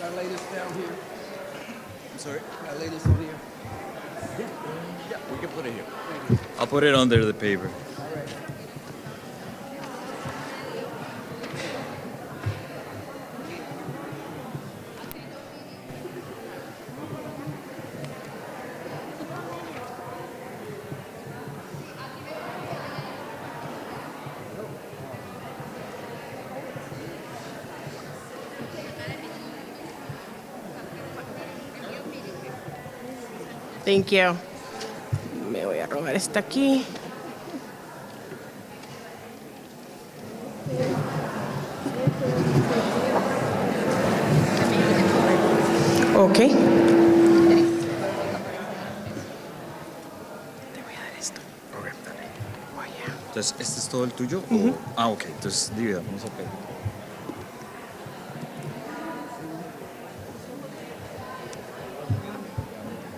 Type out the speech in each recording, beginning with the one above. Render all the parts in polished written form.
I lay this down here? I'm sorry? Can I lay this on here? Yeah, we can put it here. I'll put it under the paper. All right. Thank you. Me voy a robar esta aquí. Ok. Te voy a dar esto. Okay, dale. Voy a... Entonces, ¿este es todo el tuyo? Ok, entonces dividamos a pedir.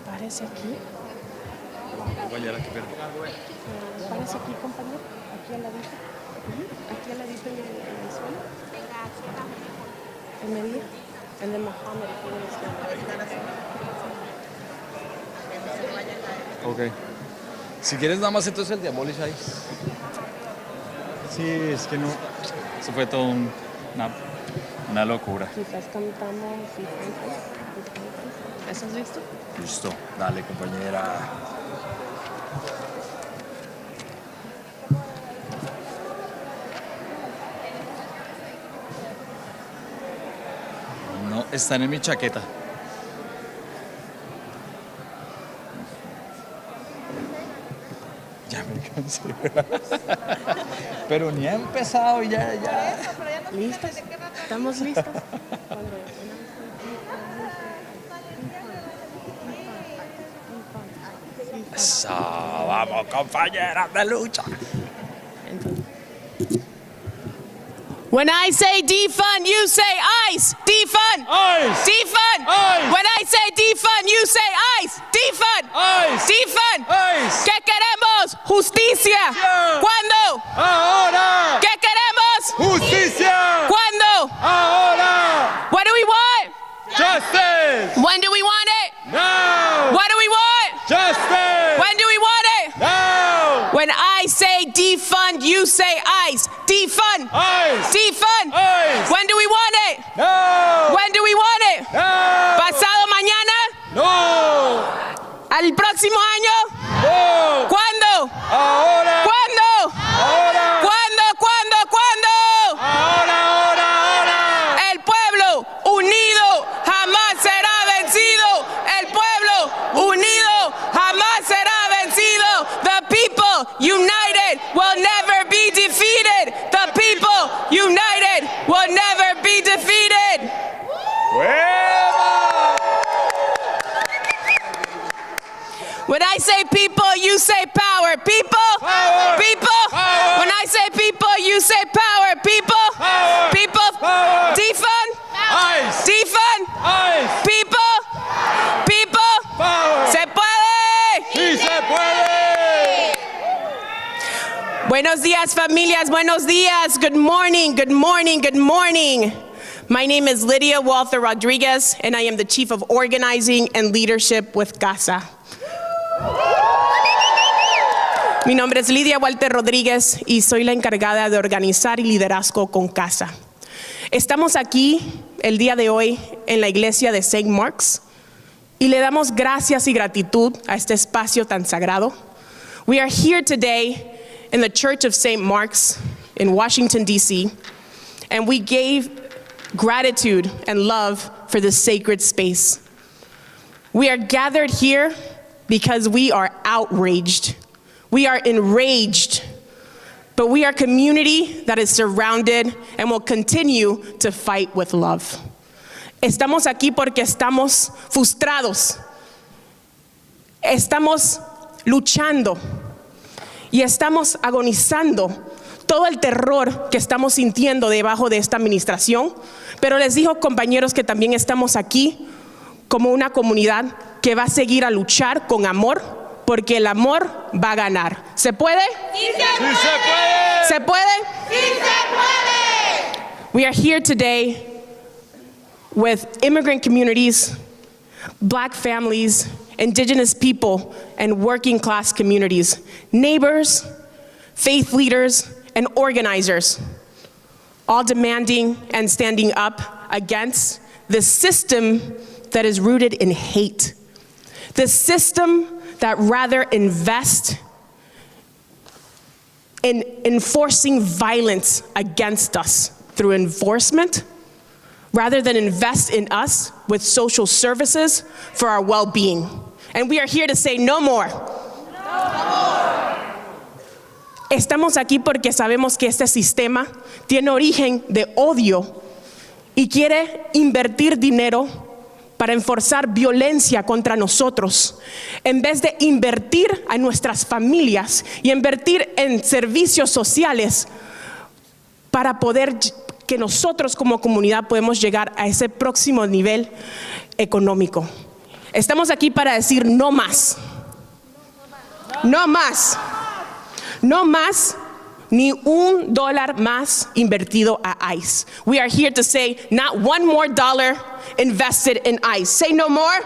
Párese aquí. Compañera, ¿qué perdí? Párese aquí, compañero. Aquí al ladito. Aquí al ladito en el suelo. En medio. El de Mohammed. Ok. Si quieres nada más entonces el de Abolish ahí. Sí, es que no. Eso fue todo una locura. Quizás cantamos y ¿estás listo? Listo. Dale, compañera. No, están en mi chaqueta. Ya me cansé. Pero ni ha empezado y ya. ¿Listos? ¿Estamos listos? Eso, vamos, compañeras de lucha. When I say defund, you say ICE. Defund. ICE. Defund. ICE. When I say defund, you say ICE. Defund. ICE. Defund. ICE. ¿Qué queremos? Justicia. Yeah. ¿Cuándo? Ahora. ¿Qué queremos? Justicia. ¿Cuándo? Ahora. What do we want? Justice. When do we want it? Now. What do we want? Justice. When do we want it? Now. When I say defund, you say ICE. Defund. ICE. Defund. ICE. When do we want it? No. When do we want it? No. ¿Pasado mañana? No. ¿Al próximo año? No. ¿Cuándo? Ahora. ¿Cuándo? Ahora. ¿Cuándo? Ahora. El pueblo unido jamás será vencido. El pueblo unido jamás será vencido. The people united will never be defeated. The people united will never be defeated. When I say people, you say power. People, Power. people. Power. When I say people, you say power. People, Power. people. Power. Defund, ICE. defund. ICE. People, people. Power. Se puede. Sí se puede. Buenos días, familias. Buenos días. Good morning. Good morning. Good morning. My name is Lydia Walther Rodriguez, and I am the Chief of Organizing and Leadership with CASA. Mi nombre es Lidia Walter Rodríguez y soy la encargada de organizar y liderazgo con CASA. Estamos aquí el día de hoy en la iglesia de St. Mark's y le damos gracias y gratitud a este espacio tan sagrado. We are here today in the Church of St. Mark's in Washington, D.C., and we gave gratitude and love for this sacred space. We are gathered here because we are outraged. We are enraged, but we are a community that is surrounded and will continue to fight with love. Estamos aquí porque estamos frustrados. Estamos luchando y estamos agonizando todo el terror que estamos sintiendo debajo de esta administración, pero les digo, compañeros, que también estamos aquí como una comunidad que va a seguir a luchar con amor, porque el amor va a ganar. ¿Se puede? Sí se puede. ¿Se puede? Sí se puede. We are here today with immigrant communities, Black families, Indigenous people, and working class communities, neighbors, faith leaders, and organizers, all demanding and standing up against the system that is rooted in hate. The system that rather invests in enforcing violence against us through enforcement, rather than invest in us with social services for our well-being. And we are here to say no more. Estamos aquí porque sabemos que este sistema tiene origen de odio y quiere invertir dinero para enforzar violencia contra nosotros, en vez de invertir a nuestras familias y invertir en servicios sociales para poder que nosotros como comunidad podemos llegar a ese próximo nivel económico. Estamos aquí para decir no más. No más. No más ni $1 más invertido a ICE. We are here to say not one more dollar invested in ICE. Say no more.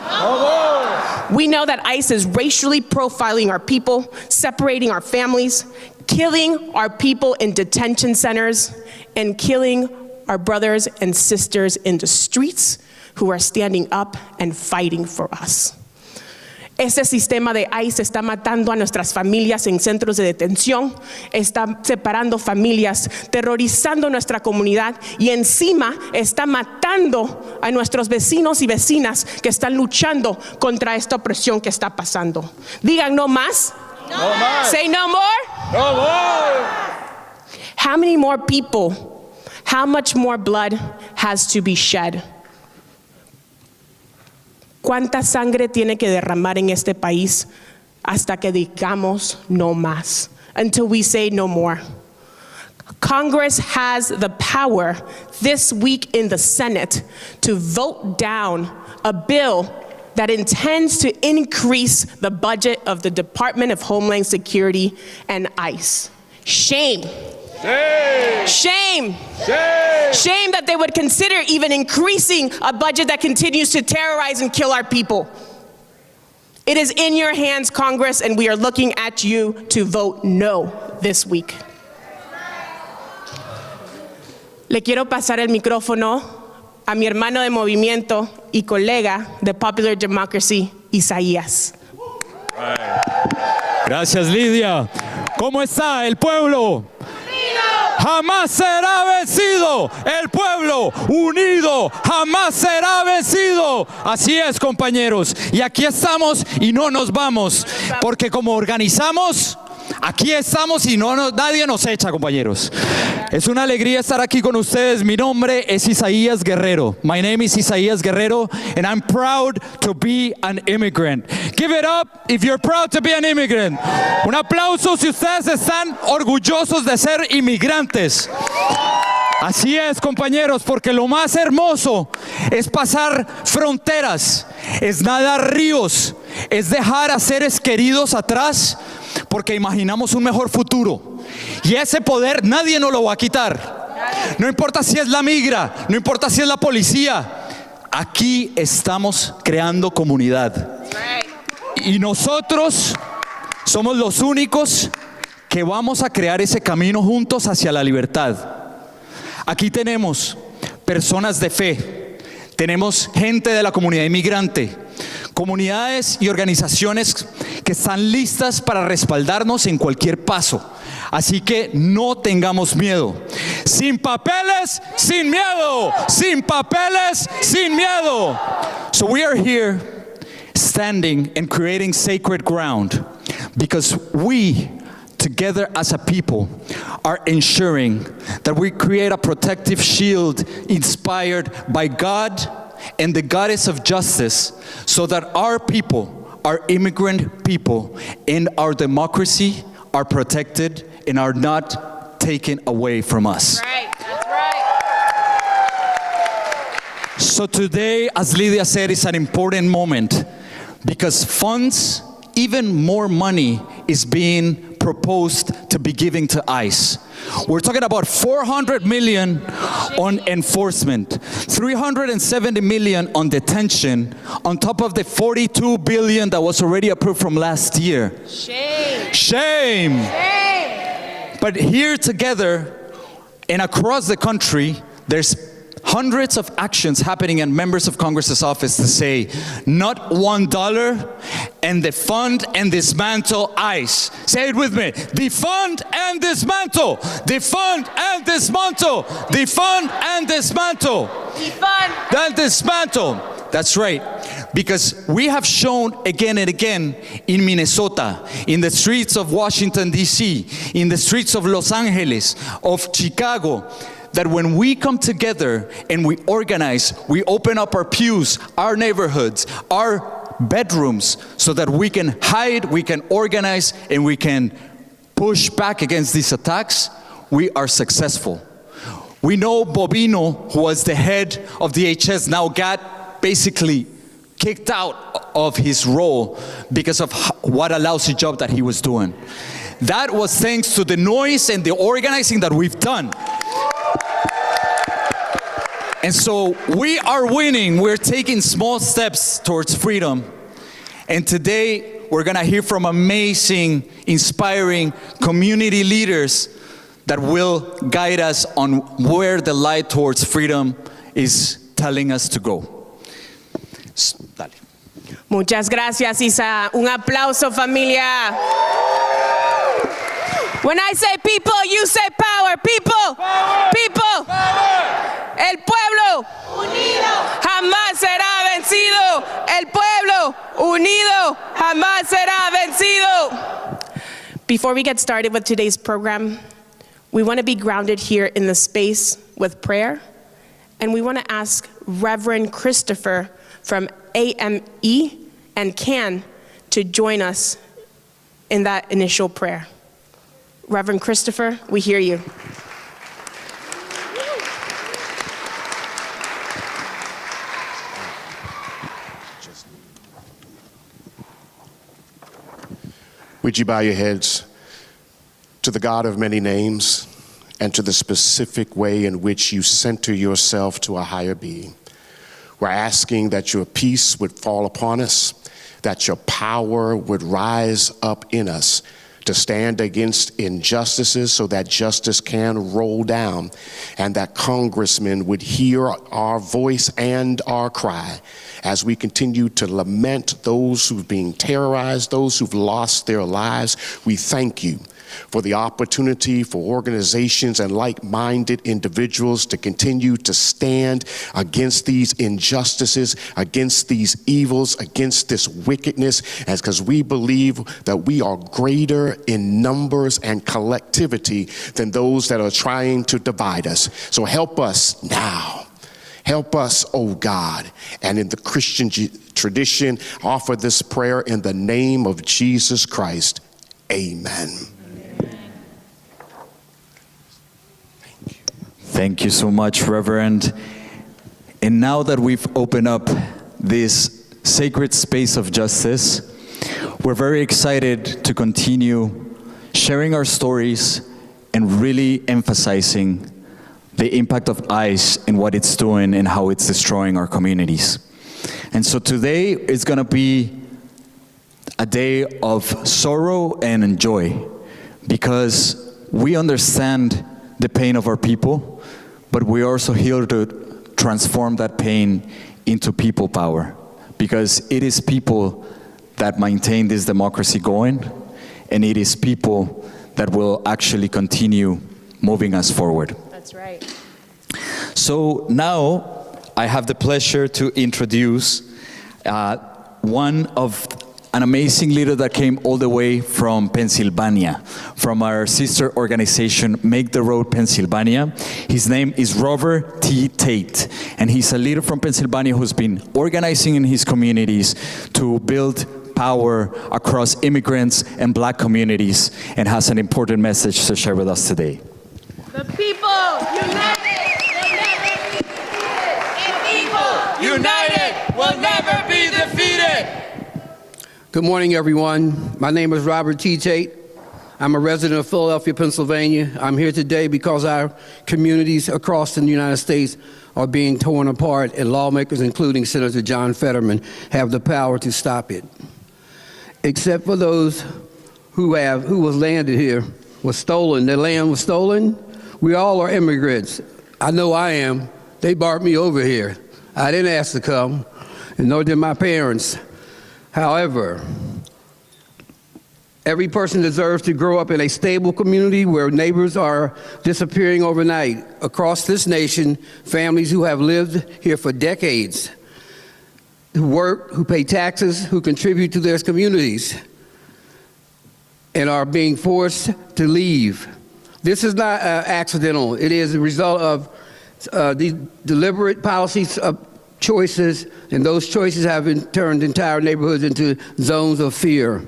No more. We know that ICE is racially profiling our people, separating our families, killing our people in detention centers, and killing our brothers and sisters in the streets who are standing up and fighting for us. Ese sistema de ICE está matando a nuestras familias en centros de detención, está separando familias, terrorizando nuestra comunidad y encima está matando a nuestros vecinos y vecinas que están luchando contra esta opresión que está pasando. Digan no más. No más. Say no more. No more. How many more people, how much more blood has to be shed? ¿Cuánta sangre tiene que derramar en este país hasta que digamos no más? Until we say no more. Congress has the power this week in the Senate to vote down a bill that intends to increase the budget of the Department of Homeland Security and ICE. Shame. Shame. Shame. Shame. Shame that they would consider even increasing a budget that continues to terrorize and kill our people. It is in your hands, Congress, and we are looking at you to vote no this week. Le quiero pasar el micrófono a mi hermano de movimiento y colega de Popular Democracy, Isaías. Gracias, Lidia. ¿Cómo está el pueblo? Jamás será vencido, el pueblo unido jamás será vencido. Así es, compañeros, y aquí estamos y no nos vamos, porque como organizamos, aquí estamos y nadie nos echa, compañeros. Es una alegría estar aquí con ustedes. Mi nombre es Isaías Guerrero. My name is Isaías Guerrero, and I'm proud to be an immigrant. Give it up if you're proud to be an immigrant. Un aplauso si ustedes están orgullosos de ser inmigrantes. Así es, compañeros, porque lo más hermoso es pasar fronteras, es nadar ríos, es dejar a seres queridos atrás, porque imaginamos un mejor futuro. Y ese poder nadie nos lo va a quitar. No importa si es la migra, no importa si es la policía. Aquí estamos creando comunidad. Y nosotros somos los únicos que vamos a crear ese camino juntos hacia la libertad. Aquí tenemos personas de fe, tenemos gente de la comunidad inmigrante, comunidades y organizaciones que están listas para respaldarnos en cualquier paso. Así que no tengamos miedo. Sin papeles, sin miedo. Sin papeles, sin miedo. So we are here standing and creating sacred ground because we, together as a people, are ensuring that we create a protective shield inspired by God and the goddess of justice, so that our people, our immigrant people, and our democracy are protected and are not taken away from us. Right, that's right. So today, as Lydia said, is an important moment because funds, even more money, is being proposed to be giving to ICE. We're talking about 400 million on enforcement, 370 million on detention, on top of the 42 billion that was already approved from last year. Shame. Shame. Shame. But here together and across the country, there's hundreds of actions happening in members of Congress's office to say, not $1, and defund and dismantle ICE. Say it with me. Defund and dismantle. Defund and dismantle. Defund and dismantle. Defund and dismantle. That's right. Because we have shown again and again in Minnesota, in the streets of Washington, D.C., in the streets of Los Angeles, of Chicago, that when we come together and we organize, we open up our pews, our neighborhoods, our bedrooms, so that we can hide, we can organize, and we can push back against these attacks, we are successful. We know Bobino, who was the head of DHS, now got basically kicked out of his role because of what a lousy job that he was doing. That was thanks to the noise and the organizing that we've done. And so we are winning. We're taking small steps towards freedom. And today we're going to hear from amazing, inspiring community leaders that will guide us on where the light towards freedom is telling us to go. Dale. Muchas gracias, Isa. Un aplauso, familia. When I say people, you say power. People. Power. People. Power. El pueblo unido jamás será vencido. El pueblo unido jamás será vencido. Before we get started with today's program, we want to be grounded here in the space with prayer. And we want to ask Reverend Christopher from AME and CAN to join us in that initial prayer. Reverend Christopher, we hear you. Would you bow your heads to the God of many names and to the specific way in which you center yourself to a higher being? We're asking that your peace would fall upon us, that your power would rise up in us to stand against injustices so that justice can roll down, and that congressmen would hear our voice and our cry as we continue to lament those who've been terrorized, those who've lost their lives. We thank you for the opportunity for organizations and like-minded individuals to continue to stand against these injustices, against these evils, against this wickedness, as because we believe that we are greater in numbers and collectivity than those that are trying to divide us. So help us now. Help us, oh God. And in the Christian tradition, offer this prayer in the name of Jesus Christ. Amen. Thank you so much, Reverend. And now that we've opened up this sacred space of justice, we're very excited to continue sharing our stories and really emphasizing the impact of ICE and what it's doing and how it's destroying our communities. And so today is going to be a day of sorrow and joy, because we understand the pain of our people, but we're also here to transform that pain into people power, because it is people that maintain this democracy going, and it is people that will actually continue moving us forward. That's right. So now I have the pleasure to introduce an amazing leader that came all the way from Pennsylvania, from our sister organization, Make the Road Pennsylvania. His name is Robert T. Tate, and he's a leader from Pennsylvania who's been organizing in his communities to build power across immigrants and Black communities, and has an important message to share with us today. The people united will never be defeated. The people United will never be defeated. Good morning, everyone. My name is Robert T. Tate. I'm a resident of Philadelphia, Pennsylvania. I'm here today because our communities across the United States are being torn apart, and lawmakers, including Senator John Fetterman, have the power to stop it. Except for those who was landed here, was stolen. Their land was stolen. We all are immigrants. I know I am. They brought me over here. I didn't ask to come, and nor did my parents. However, every person deserves to grow up in a stable community where neighbors are disappearing overnight. Across this nation, families who have lived here for decades, who work, who pay taxes, who contribute to their communities, and are being forced to leave. This is not accidental. It is a result of the deliberate policies of choices, and those choices have turned entire neighborhoods into zones of fear.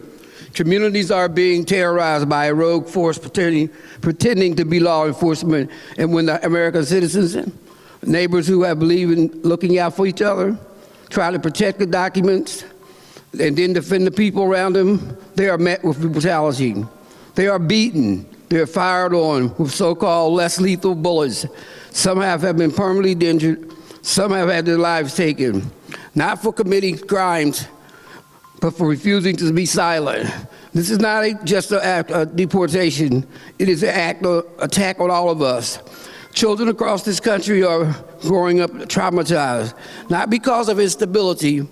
Communities are being terrorized by a rogue force pretending to be law enforcement, and when the American citizens, neighbors who have believed in looking out for each other, try to protect the documents, and then defend the people around them, they are met with brutality. They are beaten. They are fired on with so-called less lethal bullets. Some have been permanently injured. Some have had their lives taken, not for committing crimes, but for refusing to be silent. This is not just an act of deportation. It is an act of attack on all of us. Children across this country are growing up traumatized, not because of instability,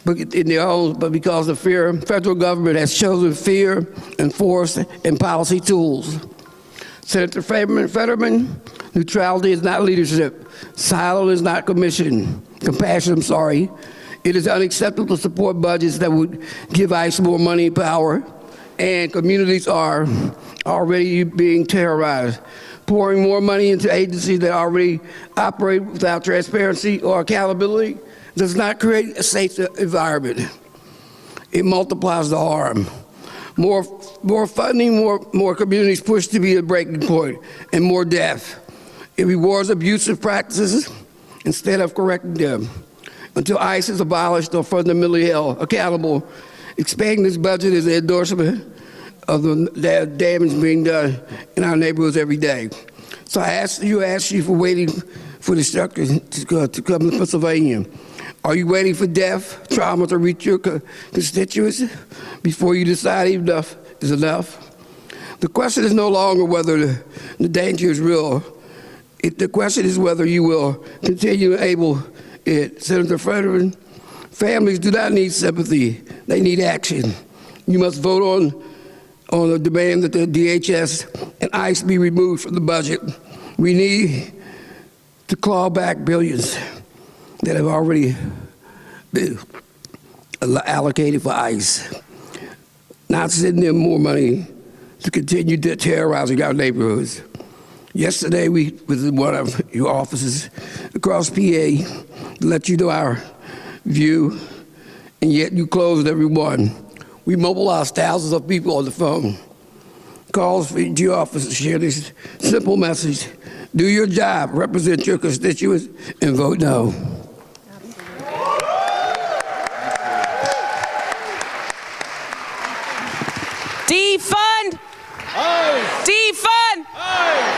but in their homes, but because of fear. Federal government has chosen fear and force and policy tools. Senator Fetterman, neutrality is not leadership. Silence is not compassion. It is unacceptable to support budgets that would give ICE more money and power, and communities are already being terrorized. Pouring more money into agencies that already operate without transparency or accountability does not create a safe environment. It multiplies the harm. More funding, more communities pushed to be a breaking point, and more death. It rewards abusive practices instead of correcting them. Until ICE is abolished or fundamentally held accountable, expanding this budget is an endorsement of the damage being done in our neighborhoods every day. So I ask you for waiting for the structure to come to Pennsylvania. Are you waiting for death, trauma to reach your constituents before you decide enough is enough? The question is no longer whether the danger is real. The question is whether you will continue to enable it. Senator Fetterman, families do not need sympathy. They need action. You must vote on the demand that the DHS and ICE be removed from the budget. We need to claw back billions that have already been allocated for ICE, not sending them more money to continue terrorizing our neighborhoods. Yesterday, we visited one of your offices across PA to let you know our view, and yet you closed every one. We mobilized thousands of people on the phone. Calls for your office to share this simple message. Do your job, represent your constituents, and vote no. Defund! Defund!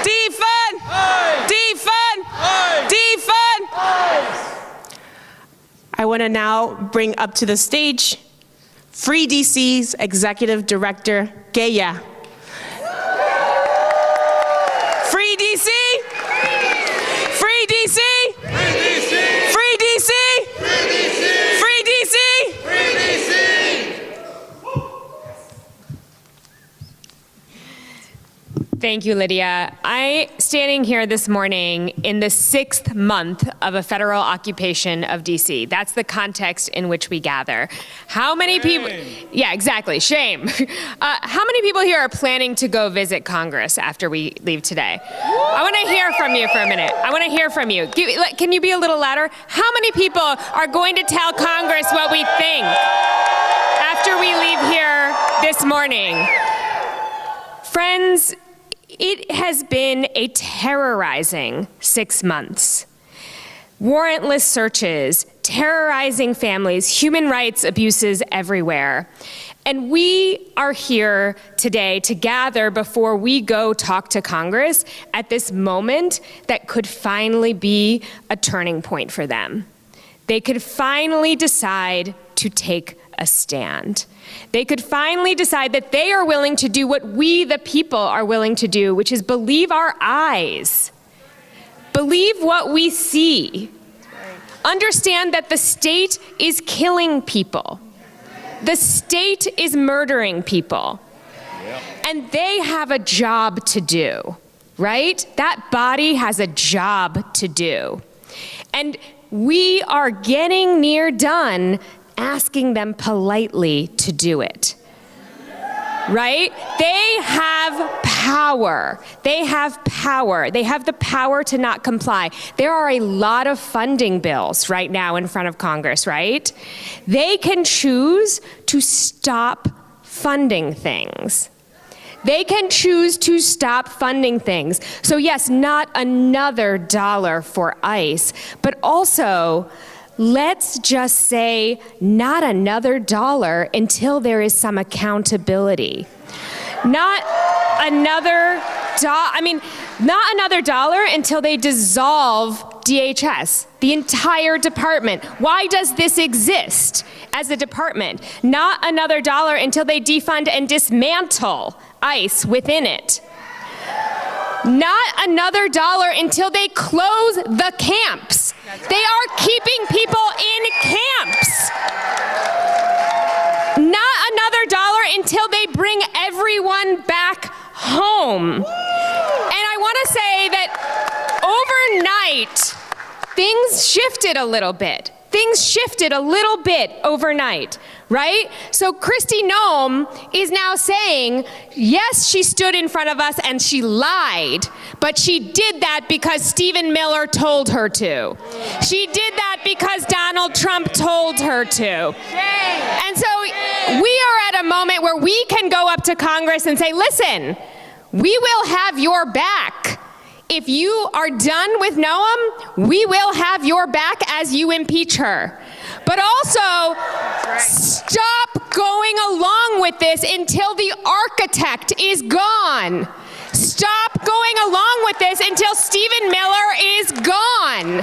Defund! Defund! Defund! I want to now bring up to the stage Free DC's Executive Director, Geya. Free DC! Free DC! Free DC! Free DC! Free DC! Free DC! Thank you, Lydia. Standing here this morning in the 6th month of a federal occupation of DC. That's the context in which we gather. How many people? Yeah, exactly. Shame. How many people here are planning to go visit Congress after we leave today? I want to hear from you for a minute. I want to hear from you. Can you be a little louder? How many people are going to tell Congress what we think after we leave here this morning? Friends, it has been a terrorizing 6 months. Warrantless searches, terrorizing families, human rights abuses everywhere. And we are here today to gather before we go talk to Congress at this moment that could finally be a turning point for them. They could finally decide to take a stand. They could finally decide that they are willing to do what we, the people, are willing to do, which is believe our eyes. Believe what we see. Understand that the state is killing people. The state is murdering people. And they have a job to do, right? That body has a job to do. And we are getting near done asking them politely to do it. Right? They have power. They have power. They have the power to not comply. There are a lot of funding bills right now in front of Congress, right? They can choose to stop funding things. They can choose to stop funding things. So yes, not another dollar for ICE, but also let's just say not another dollar until there is some accountability. Not another dollar until they dissolve DHS, the entire department. Why does this exist as a department? Not another dollar until they defund and dismantle ICE within it. Not another dollar until they close the camps. They are keeping people in camps. Not another dollar until they bring everyone back home. And I want to say that overnight, things shifted a little bit. Things shifted a little bit overnight, right? So Kristi Noem is now saying, yes, she stood in front of us and she lied, but she did that because Stephen Miller told her to. She did that because Donald Trump told her to. And so we are at a moment where we can go up to Congress and say, listen, we will have your back. If you are done with Noem, we will have your back as you impeach her. But also, stop going along with this until the architect is gone. Stop going along with this until Stephen Miller is gone.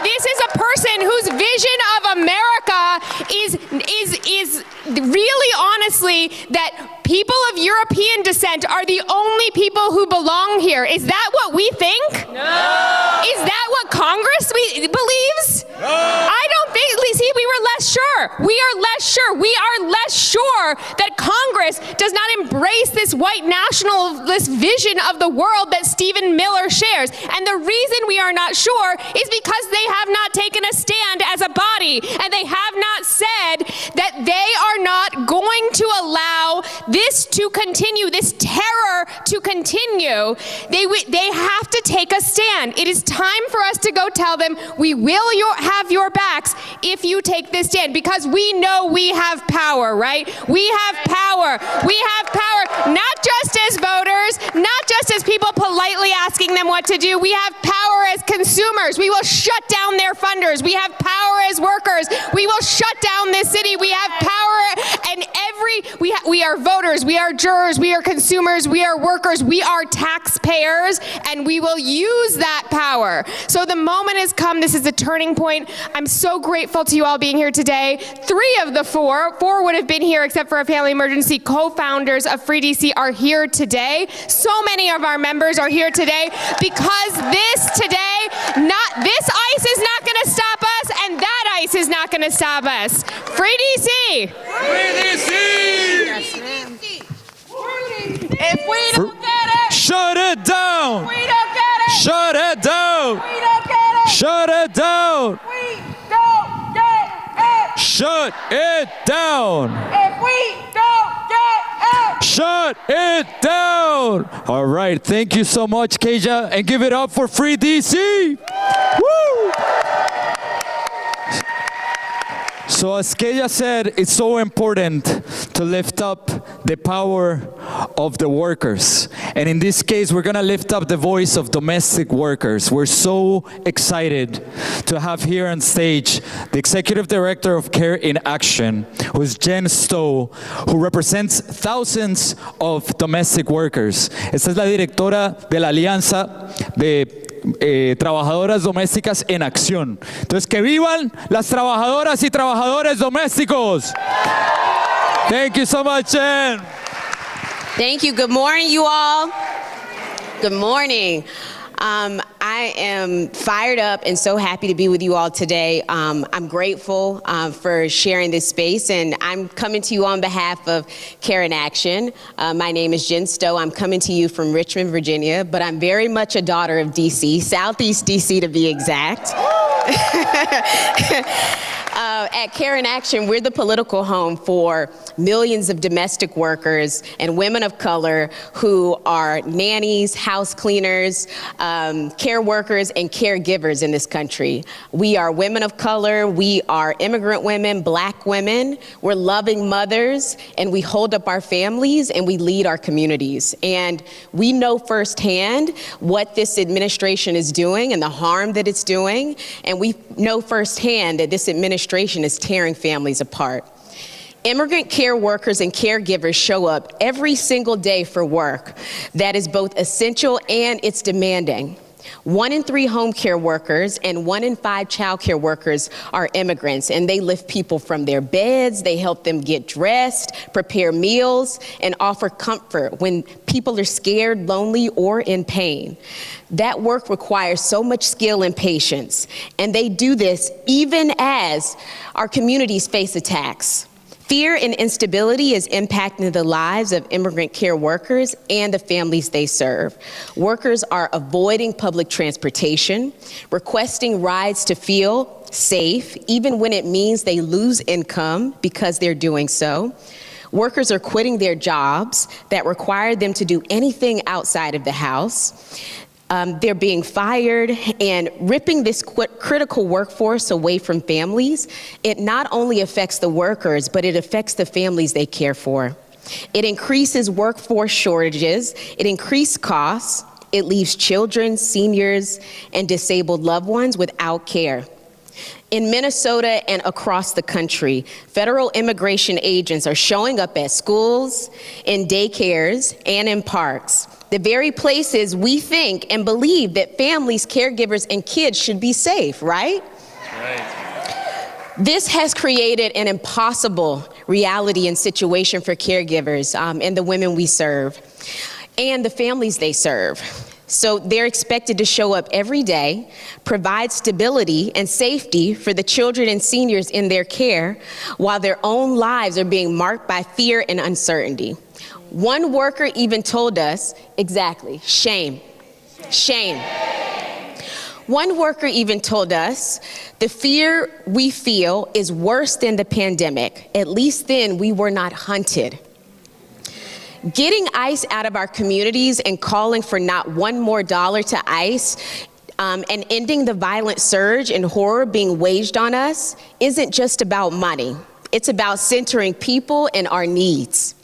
This is a person whose vision of America is really honestly that people of European descent are the only people who belong here. Is that what we think? No. Is that what Congress believes? No. I don't think, see, we were less sure. We are less sure. We are less sure that Congress does not embrace this white nationalist vision of the world that Stephen Miller shares. And the reason we are not sure is because they have not taken a stand as a body, and they have not said that they are not going to allow this to continue, this terror to continue. They have to take a stand. It is time for us to go tell them, we will have your backs if you take this stand, because we know we have power, right? We have power. We have power, not just as voters, not just as people politely asking them what to do. We have power as consumers. We will shut down their funders. We have power as workers. We will shut down this city. We have power, and we are voters, we are jurors, we are consumers, we are workers, we are taxpayers, and we will use that power. So the moment has come. This is a turning point. I'm so grateful to you all being here today. 3 of the 4 would have been here except for a family emergency, co-founders of Free DC are here today. So many of our members are here today because this ICE is not going to stop us, and that ICE is not going to stop us. Free DC! Free DC! Yes, ma'am. If we don't get it, shut it down! we don't get it, Shut it down! we don't get it, Shut it down! we don't get it. Shut it down! If we don't get it. Shut it down! All right, thank you so much, Keja, and give it up for Free DC! Woo! So as Keja said, it's so important to lift up the power of the workers. And in this case, we're going to lift up the voice of domestic workers. We're so excited to have here on stage the Executive Director of Care in Action, who is Jen Stowe, who represents thousands of domestic workers. Esta es la directora de la Alianza de Trabajadoras Domésticas en Acción. Entonces, que vivan las trabajadoras y trabajadores domésticos. Thank you so much, Jen. Thank you. Good morning, you all. Good morning. I am fired up and so happy to be with you all today. I'm grateful for sharing this space, and I'm coming to you on behalf of Care in Action. My name is Jen Stowe. I'm coming to you from Richmond, Virginia, but I'm very much a daughter of DC, Southeast DC to be exact. At Care in Action, we're the political home for millions of domestic workers and women of color who are nannies, house cleaners, care workers, and caregivers in this country. We are women of color, we are immigrant women, black women, we're loving mothers, and we hold up our families and we lead our communities. And we know firsthand what this administration is doing and the harm that it's doing, and we know firsthand that this administration is tearing families apart. Immigrant care workers and caregivers show up every single day for work that is both essential and it's demanding. 1 in 3 home care workers and 1 in 5 child care workers are immigrants, and they lift people from their beds, they help them get dressed, prepare meals, and offer comfort when people are scared, lonely, or in pain. That work requires so much skill and patience, and they do this even as our communities face attacks. Fear and instability is impacting the lives of immigrant care workers and the families they serve. Workers are avoiding public transportation, requesting rides to feel safe, even when it means they lose income because they're doing so. Workers are quitting their jobs that require them to do anything outside of the house. They're being fired and ripping this critical workforce away from families. It not only affects the workers, but it affects the families they care for. It increases workforce shortages, it increases costs, it leaves children, seniors, and disabled loved ones without care. In Minnesota and across the country, federal immigration agents are showing up at schools, in daycares, and in parks. The very places we think and believe that families, caregivers, and kids should be safe, right? Right. This has created an impossible reality and situation for caregivers and the women we serve and the families they serve. So they're expected to show up every day, provide stability and safety for the children and seniors in their care, while their own lives are being marked by fear and uncertainty. One worker even told us, exactly, shame, shame. One worker even told us, the fear we feel is worse than the pandemic. At least then we were not hunted. Getting ICE out of our communities and calling for not one more dollar to ICE and ending the violent surge and horror being waged on us isn't just about money. It's about centering people and our needs.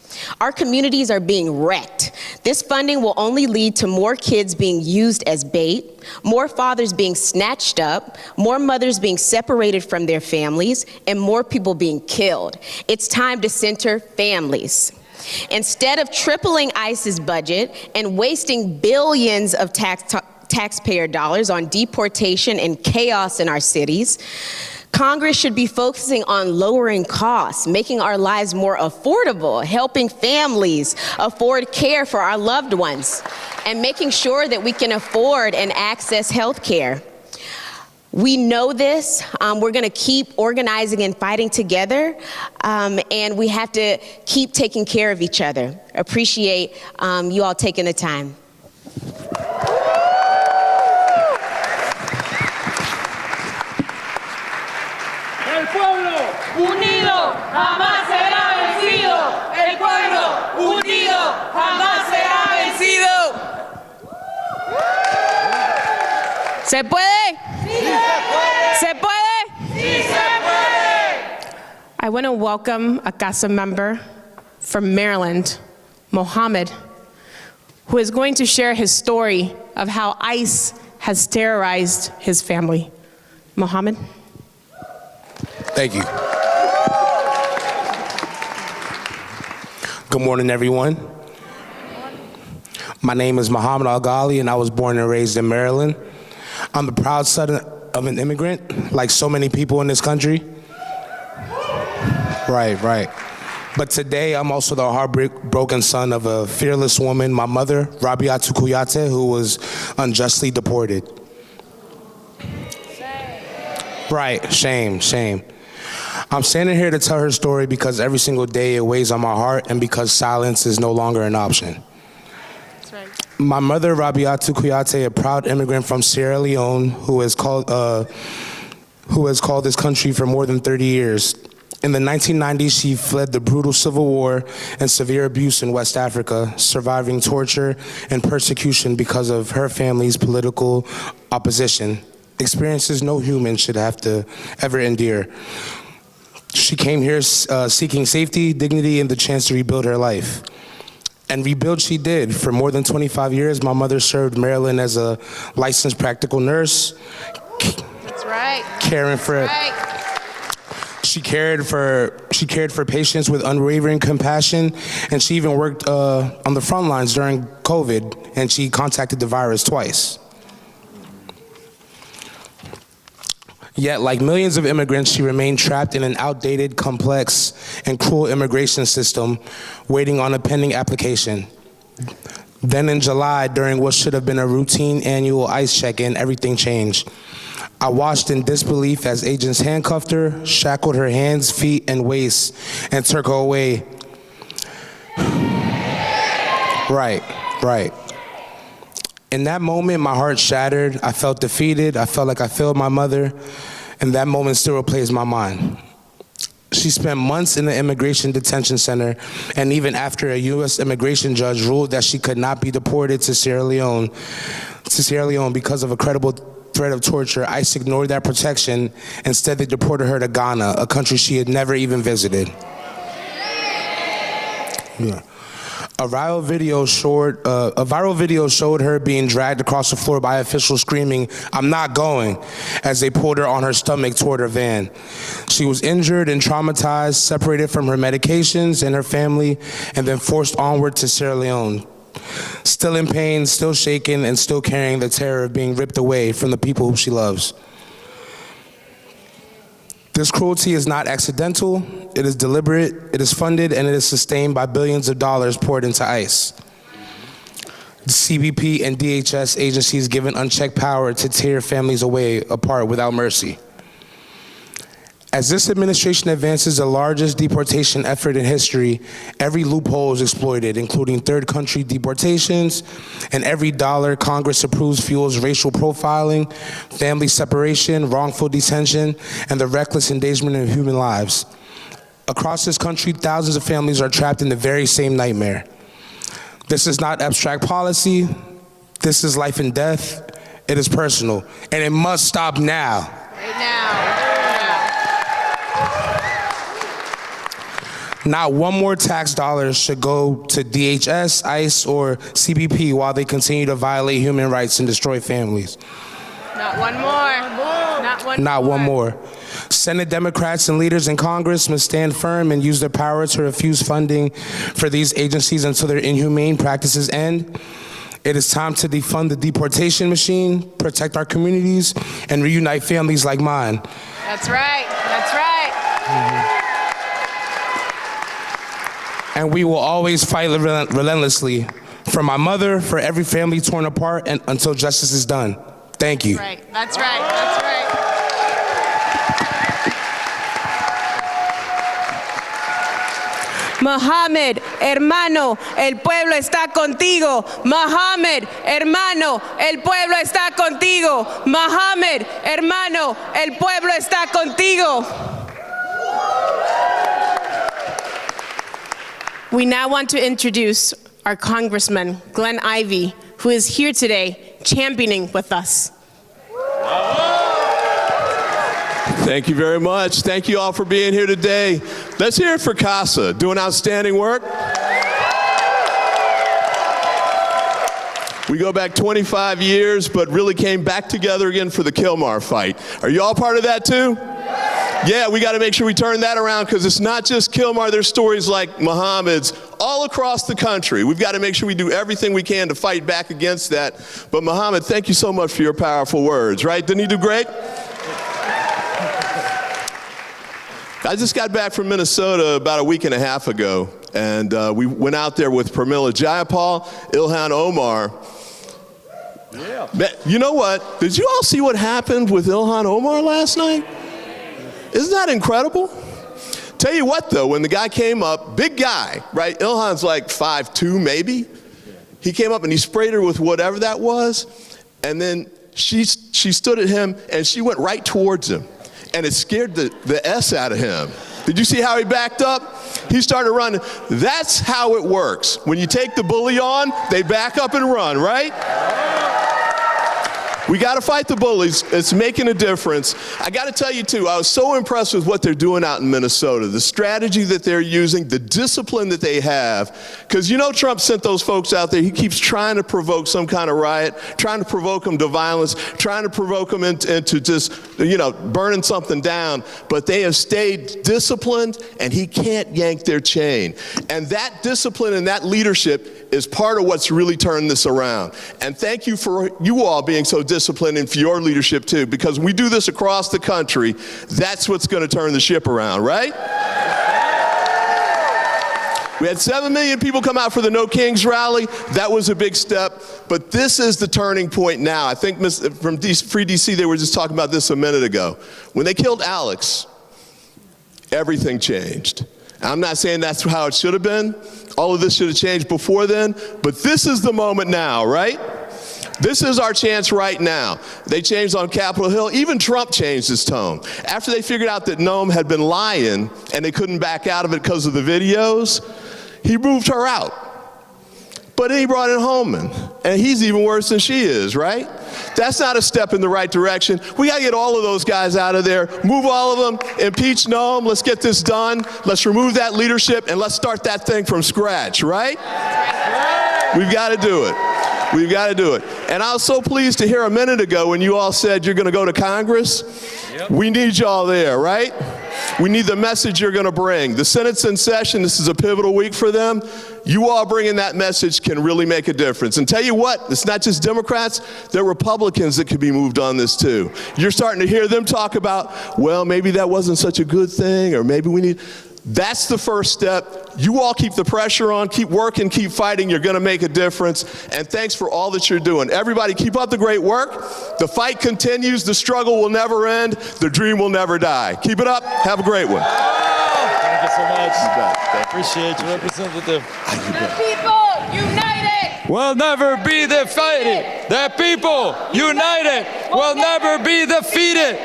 Our communities are being wrecked. This funding will only lead to more kids being used as bait, more fathers being snatched up, more mothers being separated from their families, and more people being killed. It's time to center families. Instead of tripling ICE's budget and wasting billions of taxpayer dollars on deportation and chaos in our cities, Congress should be focusing on lowering costs, making our lives more affordable, helping families afford care for our loved ones, and making sure that we can afford and access health care. We know this. We're going to keep organizing and fighting together, and we have to keep taking care of each other. Appreciate you all taking the time. El pueblo unido jamás será vencido. El pueblo unido jamás será vencido. ¿Se puede? ¡Sí se puede! ¿Se puede? ¡Sí se puede! I want to welcome a CASA member from Maryland, Mohammed, who is going to share his story of how ICE has terrorized his family. Mohammed. Thank you. Good morning, everyone. My name is Muhammad Al-Ghali, and I was born and raised in Maryland. I'm the proud son of an immigrant, like so many people in this country. Right. But today, I'm also the heartbroken son of a fearless woman, my mother, Rabiatu Kuyate, who was unjustly deported. Right, shame. I'm standing here to tell her story because every single day it weighs on my heart and because silence is no longer an option. That's right. My mother, Rabiatu Kuyate, a proud immigrant from Sierra Leone who has called this country for more than 30 years. In the 1990s, she fled the brutal civil war and severe abuse in West Africa, surviving torture and persecution because of her family's political opposition, experiences no human should have to ever endure. She came here seeking safety, dignity, and the chance to rebuild her life. And rebuild she did. For more than 25 years, my mother served Maryland as a licensed practical nurse. That's right. Caring for... That's right. She cared for patients with unwavering compassion, and she even worked on the front lines during COVID, and she contacted the virus twice. Yet, like millions of immigrants, she remained trapped in an outdated, complex, and cruel immigration system, waiting on a pending application. Then in July, during what should have been a routine annual ICE check-in, everything changed. I watched in disbelief as agents handcuffed her, shackled her hands, feet, and waist, and took her away. Right. In that moment, my heart shattered. I felt defeated. I felt like I failed my mother, and that moment still replays my mind. She spent months in the immigration detention center, and even after a U.S. immigration judge ruled that she could not be deported to Sierra Leone because of a credible threat of torture, ICE ignored that protection. Instead, they deported her to Ghana, a country she had never even visited. Yeah. A viral video showed her being dragged across the floor by officials screaming, "I'm not going," as they pulled her on her stomach toward her van. She was injured and traumatized, separated from her medications and her family, and then forced onward to Sierra Leone. Still in pain, still shaken, and still carrying the terror of being ripped away from the people who she loves. This cruelty is not accidental, it is deliberate, it is funded, and it is sustained by billions of dollars poured into ICE. The CBP and DHS agencies given unchecked power to tear families apart without mercy. As this administration advances the largest deportation effort in history, every loophole is exploited, including third country deportations, and every dollar Congress approves fuels racial profiling, family separation, wrongful detention, and the reckless endangerment of human lives. Across this country, thousands of families are trapped in the very same nightmare. This is not abstract policy. This is life and death. It is personal, and it must stop now. Right now. Not one more tax dollars should go to DHS, ICE, or CBP while they continue to violate human rights and destroy families. Not one more. Not one more. Senate Democrats and leaders in Congress must stand firm and use their power to refuse funding for these agencies until their inhumane practices end. It is time to defund the deportation machine, protect our communities, and reunite families like mine. That's right. And we will always fight relentlessly for my mother, for every family torn apart, and until justice is done. Thank you. That's right. Mohammed, hermano, el pueblo está contigo. Mohammed, hermano, el pueblo está contigo. Mohammed, hermano, el pueblo está contigo. We now want to introduce our Congressman, Glenn Ivey, who is here today championing with us. Thank you very much. Thank you all for being here today. Let's hear it for CASA, doing outstanding work. We go back 25 years, but really came back together again for the Kilmar fight. Are you all part of that too? Yeah, we got to make sure we turn that around, because it's not just Kilmar. There's stories like Muhammad's all across the country. We've got to make sure we do everything we can to fight back against that. But Muhammad, thank you so much for your powerful words, right? Didn't he do great? I just got back from Minnesota about a week and a half ago, and we went out there with Pramila Jayapal, Ilhan Omar. Yeah. You know what? Did you all see what happened with Ilhan Omar last night? Isn't that incredible? Tell you what though, when the guy came up, big guy, right? Ilhan's like 5'2" maybe. He came up and he sprayed her with whatever that was, and then she stood at him and she went right towards him, and it scared the S out of him. Did you see how he backed up? He started running. That's how it works. When you take the bully on, they back up and run, right? We got to fight the bullies. It's making a difference. I got to tell you too, I was so impressed with what they're doing out in Minnesota, the strategy that they're using, the discipline that they have. Because you know Trump sent those folks out there. He keeps trying to provoke some kind of riot, trying to provoke them to violence, trying to provoke them into just, burning something down. But they have stayed disciplined, and he can't yank their chain. And that discipline and that leadership is part of what's really turned this around. And thank you for you all being so disciplined, and for your leadership too, because we do this across the country. That's what's going to turn the ship around, right? We had 7 million people come out for the No Kings rally. That was a big step, but this is the turning point now. I think from Free DC, they were just talking about this a minute ago. When they killed Alex, everything changed. I'm not saying that's how it should have been. All of this should have changed before then, but this is the moment now, right? This is our chance right now. They changed on Capitol Hill. Even Trump changed his tone. After they figured out that Noam had been lying and they couldn't back out of it because of the videos, he moved her out. But then he brought in Homeland, and he's even worse than she is, right? That's not a step in the right direction. We got to get all of those guys out of there, move all of them, impeach Noam, let's get this done, let's remove that leadership, and let's start that thing from scratch, right? We've got to do it. We've got to do it. And I was so pleased to hear a minute ago when you all said you're going to go to Congress. Yep. We need y'all there, right? We need the message you're going to bring. The Senate's in session. This is a pivotal week for them. You all bringing that message can really make a difference. And tell you what, it's not just Democrats, there are Republicans that could be moved on this too. You're starting to hear them talk about, well, maybe that wasn't such a good thing, or maybe we need... That's the first step. You all keep the pressure on, keep working, keep fighting. You're going to make a difference. And thanks for all that you're doing. Everybody, keep up the great work. The fight continues. The struggle will never end. The dream will never die. Keep it up. Have a great one. Thank you so much. Appreciate you, Representative. The people united will never be defeated. The people united will never be defeated.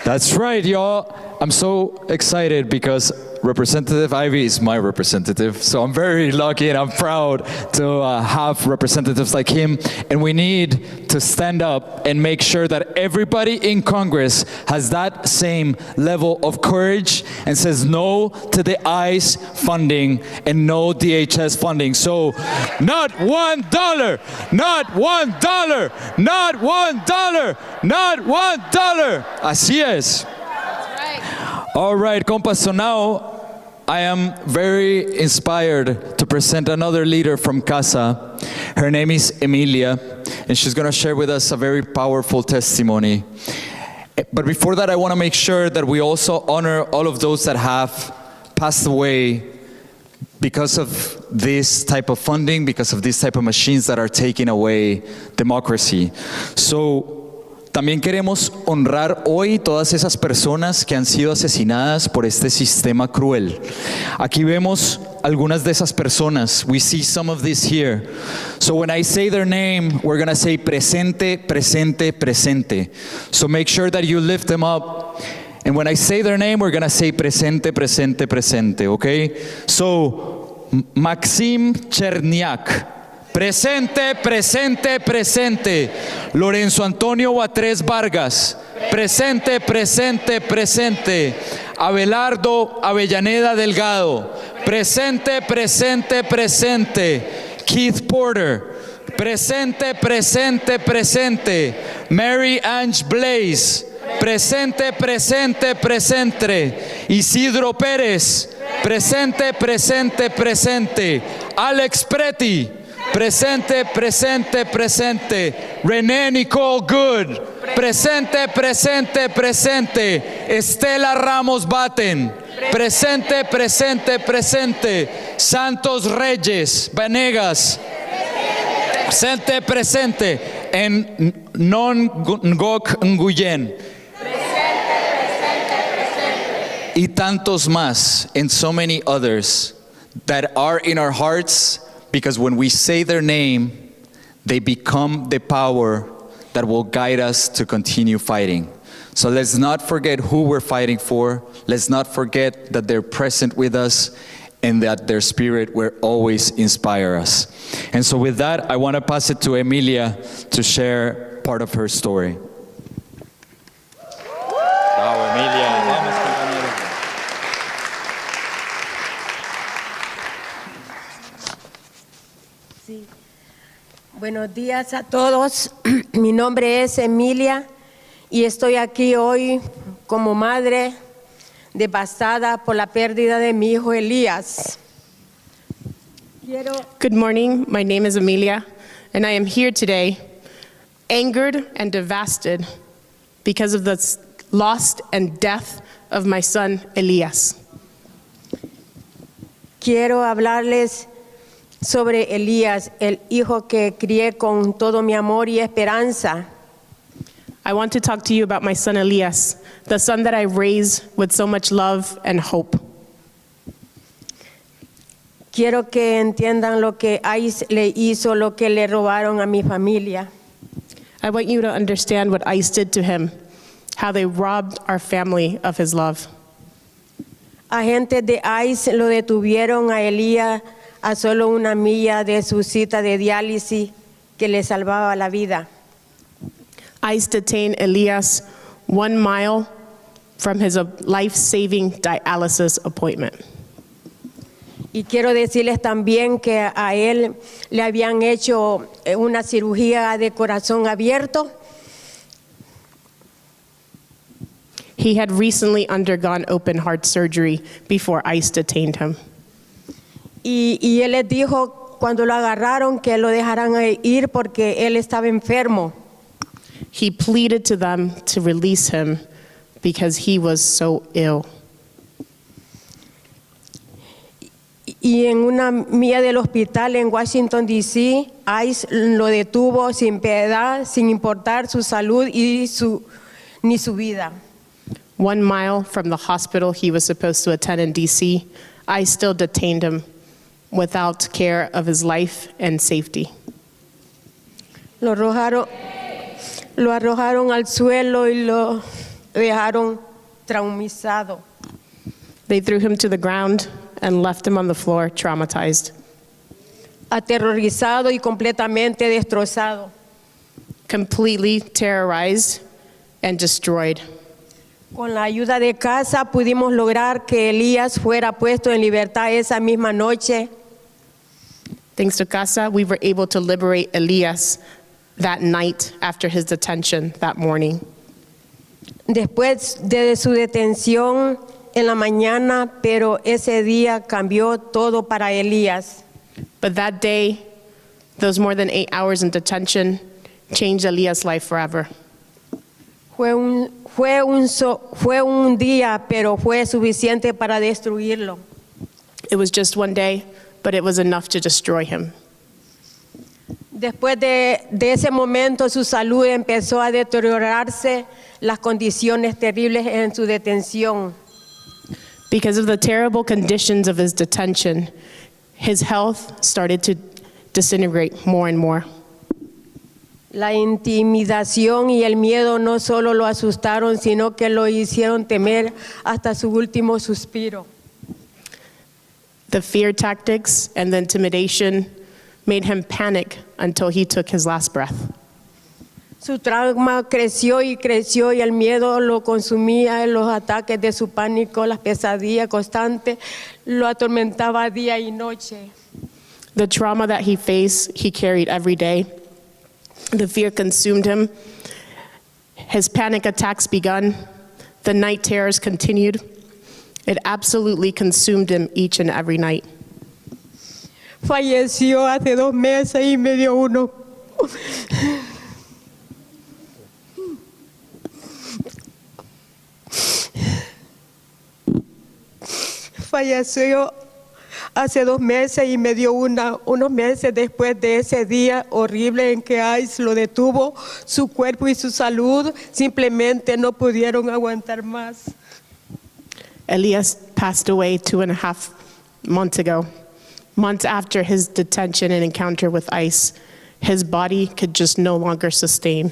That's right, y'all. I'm so excited because Representative Ivey is my representative, so I'm very lucky and I'm proud to have representatives like him, and we need to stand up and make sure that everybody in Congress has that same level of courage and says no to the ICE funding and no DHS funding. So not $1, not $1, not $1, not $1. Así es. All right, compas, so now I am very inspired to present another leader from CASA. Her name is Emilia, and she's going to share with us a very powerful testimony. But before that, I want to make sure that we also honor all of those that have passed away because of this type of funding, because of this type of machines that are taking away democracy. So, también queremos honrar hoy todas esas personas que han sido asesinadas por este sistema cruel. Aquí vemos algunas de esas personas. We see some of this here. So when I say their name, we're going to say presente, presente, presente. So make sure that you lift them up. And when I say their name, we're going to say presente, presente, presente, okay? So Maxim Cherniak. Presente, presente, presente. Lorenzo Antonio Batres Vargas. Presente, presente, presente. Abelardo Avellaneda Delgado. Presente, presente, presente. Keith Porter. Presente, presente, presente. Mary Ange Blaze. Presente, presente, presente. Isidro Pérez. Presente, presente, presente. Alex Preti. Presente, presente, presente. René Nicole Good. Presente, presente, presente. Estela Ramos Batten. Presente, presente, presente. Santos Reyes Vanegas. Presente, presente. En Non Ngok Nguyen. Y tantos más, and so many others that are in our hearts, because when we say their name, they become the power that will guide us to continue fighting. So let's not forget who we're fighting for. Let's not forget that they're present with us and that their spirit will always inspire us. And so with that, I want to pass it to Emilia to share part of her story. Bravo, Emilia. Vamos, compañera. Sí. Buenos días a todos. Mi nombre es Emilia y estoy aquí hoy como madre devastada por la pérdida de mi hijo Elías. Good morning. My name is Emilia, and I am here today, angered and devastated because of the loss and death of my son Elías. Quiero hablarles sobre Elías, el hijo que crié con todo mi amor y esperanza. I want to talk to you about my son Elías, the son that I raised with so much love and hope. Quiero que entiendan lo que ICE le hizo, lo que le robaron a mi familia. I want you to understand what ICE did to him, how they robbed our family of his love. Agentes de ICE lo detuvieron a Elías a solo una milla de su cita de diálisis que le salvaba la vida. ICE detained Elías 1 mile from his life-saving dialysis appointment. Y quiero decirles también que a él le habían hecho una cirugía de corazón abierto. He had recently undergone open heart surgery before ICE detained him. Y él les dijo cuando lo agarraron que lo dejaran ir porque él estaba enfermo. He pleaded to them to release him because he was so ill. Y en una milla del hospital en Washington, D.C., ICE lo detuvo sin piedad, sin importar su salud ni su vida. 1 mile from the hospital he was supposed to attend in D.C., ICE still detained him without care of his life and safety. Lo arrojaron al suelo y lo dejaron traumatizado. They threw him to the ground and left him on the floor, traumatized. Aterrorizado y completamente destrozado. Completely terrorized and destroyed. Con la ayuda de CASA pudimos lograr que Elías fuera puesto en libertad esa misma noche. Thanks to CASA, we were able to liberate Elías that night after his detention that morning. Después de su detención en la mañana, pero ese día cambió todo para Elías. But that day, those more than 8 hours in detention, changed Elías' life forever. Fue un día, pero fue suficiente para destruirlo. It was just one day, but it was enough to destroy him. Después de ese momento, su salud empezó a deteriorarse, las condiciones terribles en su detención. Because of the terrible conditions of his detention, his health started to disintegrate more and more. La intimidación y el miedo no solo lo asustaron, sino que lo hicieron temer hasta su último suspiro. The fear tactics and the intimidation made him panic until he took his last breath. Su trauma creció y creció y el miedo lo consumía, los ataques de su pánico, las pesadillas constantes, lo atormentaba día y noche. The trauma that he faced, he carried every day. The fear consumed him. His panic attacks begun. The night terrors continued. It absolutely consumed him each and every night. Falleció hace 2 meses y me dio uno. Falleció hace 2 meses y me dio unos meses después de ese día horrible en que ICE lo detuvo. Su cuerpo y su salud simplemente no pudieron aguantar más. Elias passed away 2.5 months ago. Months after his detention and encounter with ICE, his body could just no longer sustain.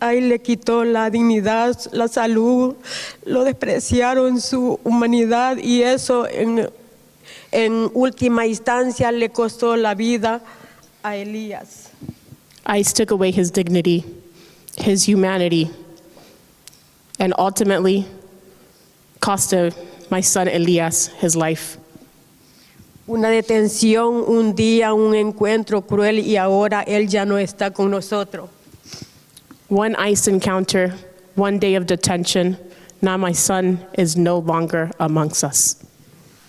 Ahí le quitó la dignidad, la salud, lo despreciaron su humanidad y eso en última instancia le costó la vida a Elías. ICE took away his dignity, his humanity, and ultimately cost my son Elias his life. Una detención, un día, un encuentro cruel y ahora él ya no está con nosotros. One ICE encounter, one day of detention, now my son is no longer amongst us.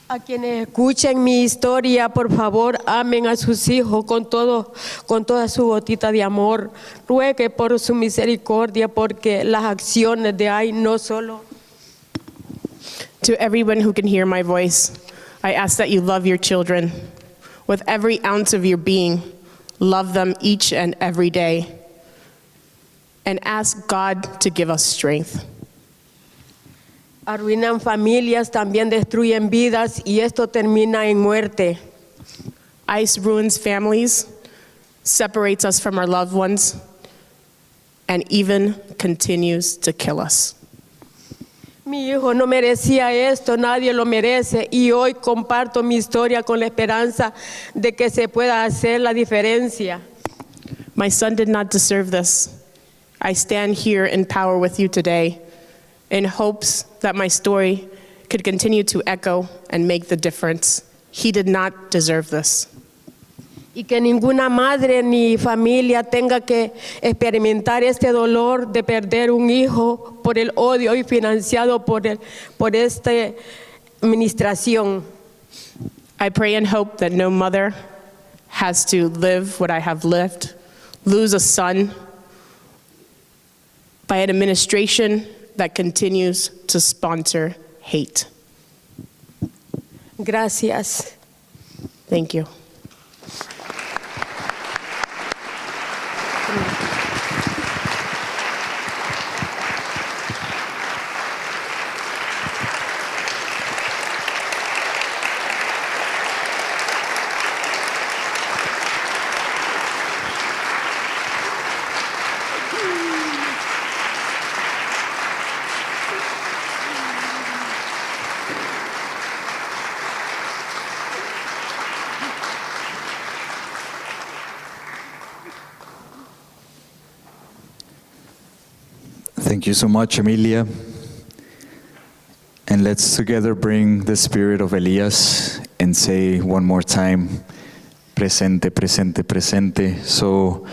A quienes escuchen mi historia, por favor, amen a sus hijos con toda su gotita de amor. Ruegue por su misericordia, porque las acciones de ahí no solo. To everyone who can hear my voice, I ask that you love your children. With every ounce of your being, love them each and every day. And ask God to give us strength. Arruinan familias, también destruyen vidas y esto termina en muerte. ICE ruins families, separates us from our loved ones, and even continues to kill us. Mi hijo no merecía esto, nadie lo merece y hoy comparto mi historia con la esperanza de que se pueda hacer la diferencia. My son did not deserve this. I stand here in power with you today in hopes that my story could continue to echo and make the difference. He did not deserve this. Y que ninguna madre ni familia tenga que experimentar este dolor de perder un hijo por el odio y financiado por esta administración. I pray and hope that no mother has to live what I have lived, lose a son by an administration that continues to sponsor hate. Gracias. Thank you. Thank you so much, Emilia. And let's together bring the spirit of Elias and say one more time, presente, presente, presente. So,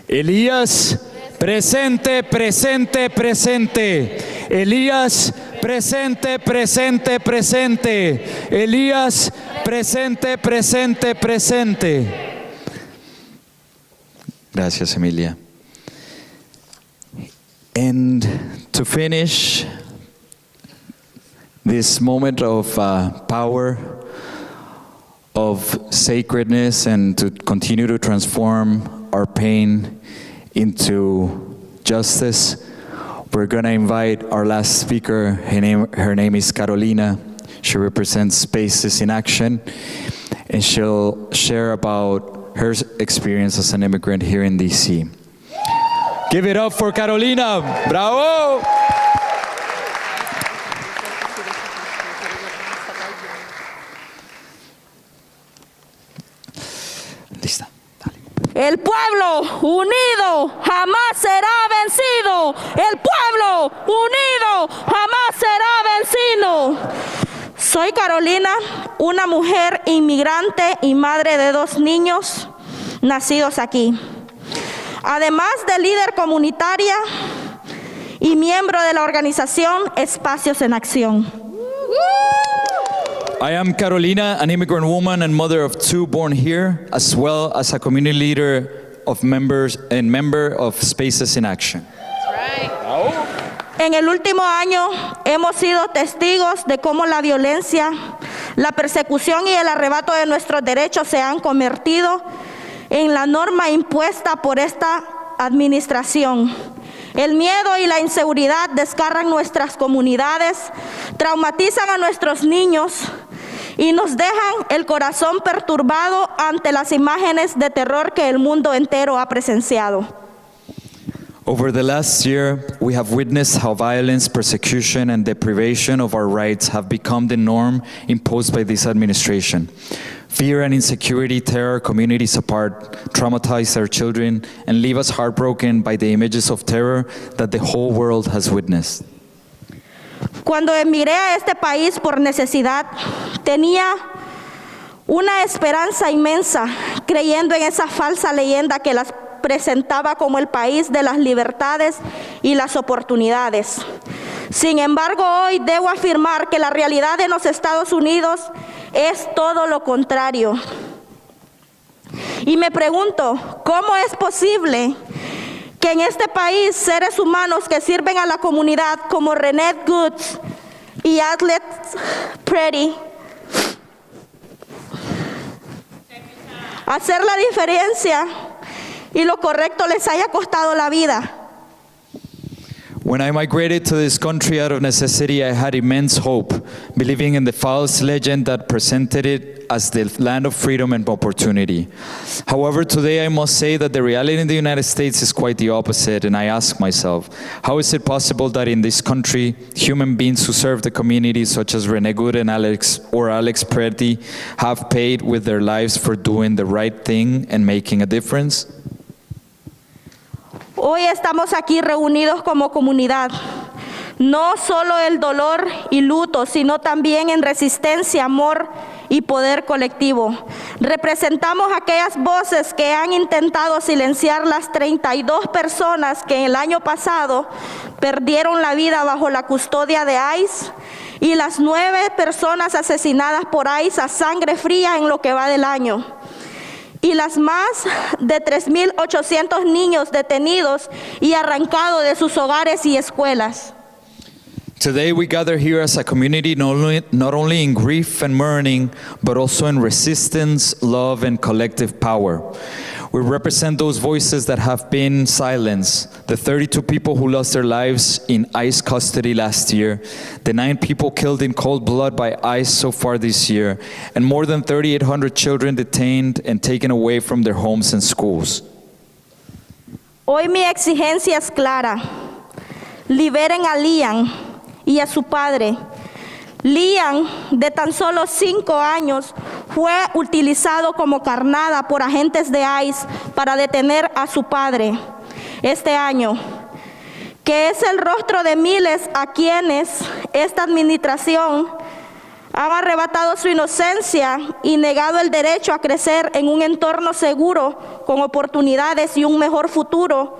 Elias, presente, presente, presente. Elias, presente, presente, presente. Elias, presente, presente, presente. Gracias, Emilia. And to finish this moment of power, of sacredness, and to continue to transform our pain into justice, we're going to invite our last speaker. Her name is Carolina. She represents Spaces in Action, and she'll share about her experience as an immigrant here in DC. Give it up for Carolina. Bravo! Lista. El pueblo unido jamás será vencido. El pueblo unido jamás será vencido. Soy Carolina, una mujer inmigrante y madre de 2 niños nacidos aquí. Además de líder comunitaria y miembro de la organización Espacios en Acción. I am Carolina, an immigrant woman and mother of 2 born here, as well as a community leader of members and member of Spaces in Action. En el último año hemos sido testigos de cómo la violencia, la persecución y el arrebato de nuestros derechos se han convertido en la norma impuesta por esta administración. El miedo y la inseguridad desgarran nuestras comunidades, traumatizan a nuestros niños y nos dejan el corazón perturbado ante las imágenes de terror que el mundo entero ha presenciado. Over the last year, we have witnessed how violence, persecution, and deprivation of our rights have become the norm imposed by this administration. Fear and insecurity tear our communities apart, traumatize our children, and leave us heartbroken by the images of terror that the whole world has witnessed. Cuando emigré a este país por necesidad, tenía una esperanza inmensa, creyendo en esa falsa leyenda que las presentaba como el país de las libertades y las oportunidades. Sin embargo, hoy debo afirmar que la realidad en los Estados Unidos es todo lo contrario. Y me pregunto, ¿cómo es posible que en este país seres humanos que sirven a la comunidad como Renee Goods y Alex Pretty hacer la diferencia y lo correcto les haya costado la vida? When I migrated to this country out of necessity, I had immense hope, believing in the false legend that presented it as the land of freedom and opportunity. However, today I must say that the reality in the United States is quite the opposite, and I ask myself, how is it possible that in this country, human beings who serve the community, such as Renee Good and Alex Pretty, have paid with their lives for doing the right thing and making a difference? Hoy estamos aquí reunidos como comunidad, no solo el dolor y luto, sino también en resistencia, amor y poder colectivo. Representamos aquellas voces que han intentado silenciar las 32 personas que el año pasado perdieron la vida bajo la custodia de ICE y las 9 personas asesinadas por ICE a sangre fría en lo que va del año. Y las más de 3,800 niños detenidos y arrancados de sus hogares y escuelas. Today we gather here as a community not only in grief and mourning, but also in resistance, love, and collective power. We represent those voices that have been silenced, the 32 people who lost their lives in ICE custody last year, the 9 people killed in cold blood by ICE so far this year, and more than 3,800 children detained and taken away from their homes and schools. Hoy mi exigencia es clara. Liberen a Liam y a su padre. Liam, de tan solo 5 años, fue utilizado como carnada por agentes de ICE para detener a su padre este año, que es el rostro de miles a quienes esta administración ha arrebatado su inocencia y negado el derecho a crecer en un entorno seguro, con oportunidades y un mejor futuro.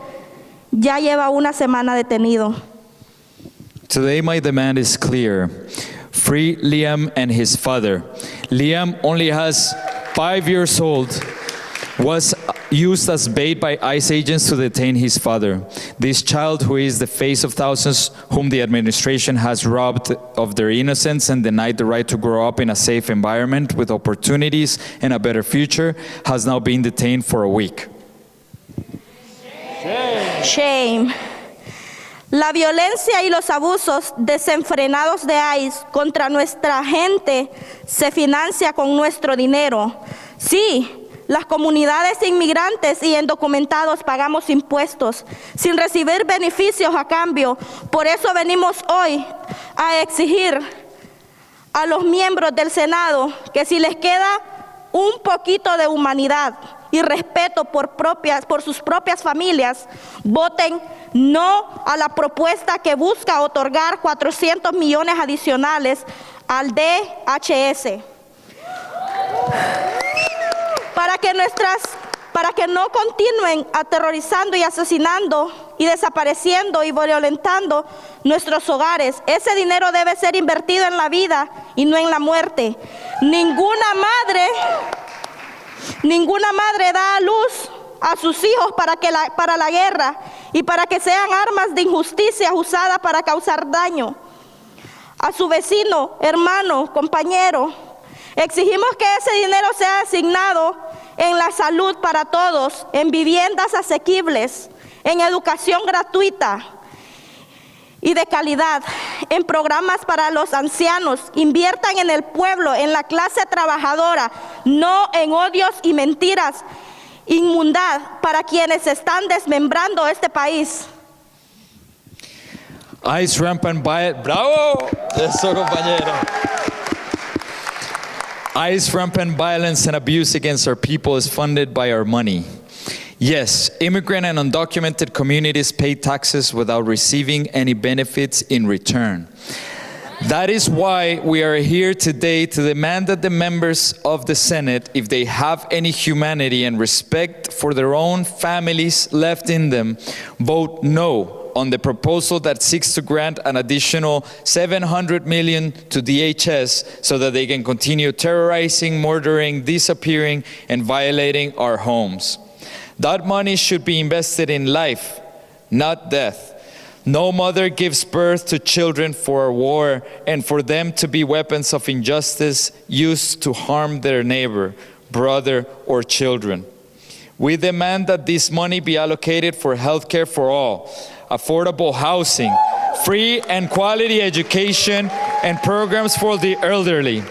Ya lleva una semana detenido. Today my demand is clear. Free Liam and his father. Liam, only has 5 years old, was used as bait by ICE agents to detain his father. This child, who is the face of thousands whom the administration has robbed of their innocence and denied the right to grow up in a safe environment with opportunities and a better future, has now been detained for a week. Shame. La violencia y los abusos desenfrenados de ICE contra nuestra gente se financia con nuestro dinero. Sí, las comunidades inmigrantes y indocumentados pagamos impuestos sin recibir beneficios a cambio. Por eso venimos hoy a exigir a los miembros del Senado que si les queda un poquito de humanidad, y respeto por sus propias familias, voten no a la propuesta que busca otorgar 400 millones adicionales al DHS. Para que no continúen aterrorizando y asesinando y desapareciendo y violentando nuestros hogares. Ese dinero debe ser invertido en la vida y no en la muerte. Ninguna madre da a luz a sus hijos para la guerra y para que sean armas de injusticia usadas para causar daño a su vecino, hermano, compañero. Exigimos que ese dinero sea asignado en la salud para todos, en viviendas asequibles, en educación gratuita y de calidad, en programas para los ancianos. Inviertan en el pueblo, en la clase trabajadora, no en odios y mentiras inmundas para quienes están desmembrando este país. ICE rampant violence. ¡Bravo! Eso, compañero. ICE rampant violence and abuse against our people is funded by our money. Yes, immigrant and undocumented communities pay taxes without receiving any benefits in return. That is why we are here today to demand that the members of the Senate, if they have any humanity and respect for their own families left in them, vote no on the proposal that seeks to grant an additional $700 million to DHS so that they can continue terrorizing, murdering, disappearing, and violating our homes. That money should be invested in life, not death. No mother gives birth to children for a war and for them to be weapons of injustice used to harm their neighbor, brother, or children. We demand that this money be allocated for health care for all, affordable housing, free and quality education, and programs for the elderly.